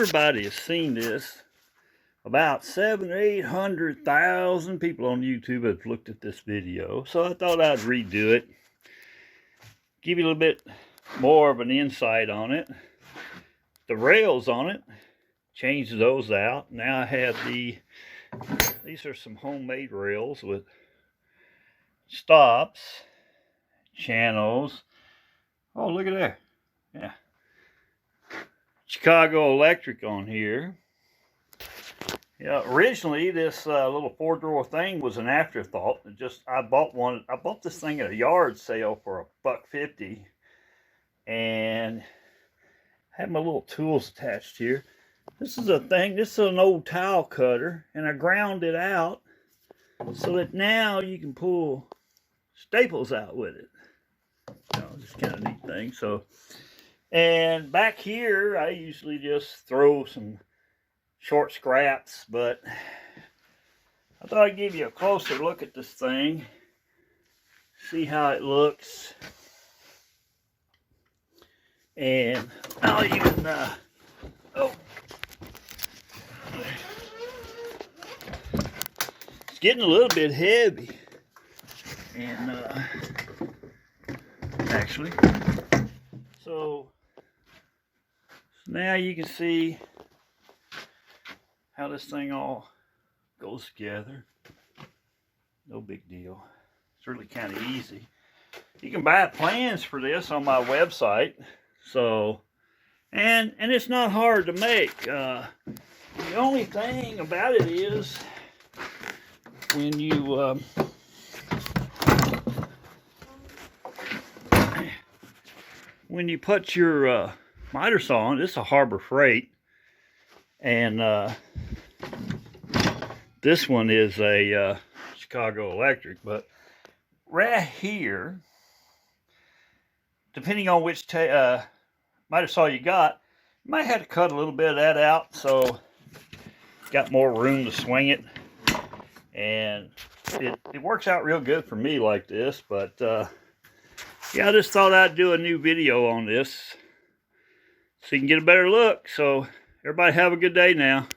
everybody has seen this. About 700,000 or 800,000 people on YouTube have looked at this video, so I thought I'd redo it, give you a little bit more of an insight on it. The rails on it, changed those out. Now I have these are some homemade rails with stops, channels. Oh, look at there. Yeah. Chicago Electric on here. Yeah, originally this little 4-drawer thing was an afterthought. I bought this thing at a yard sale for $1.50, and had my little tools attached here. This is an old tile cutter, and I ground it out so that now you can pull staples out with it. Just kind of neat thing. So, and back here I usually just throw some short scraps, but I thought I'd give you a closer look at this thing, see how it looks, and I'll even it's getting a little bit heavy, and actually, so now you can see how this thing all goes together. No big deal. It's really kind of easy. You can buy plans for this on my website. So, and it's not hard to make. The only thing about it is when you put your miter saw on, it's a Harbor Freight, and this one is a Chicago Electric, but right here, depending on which miter saw you got, you might have to cut a little bit of that out so got more room to swing it. And it works out real good for me like this. But yeah, I just thought I'd do a new video on this so you can get a better look. So everybody have a good day now.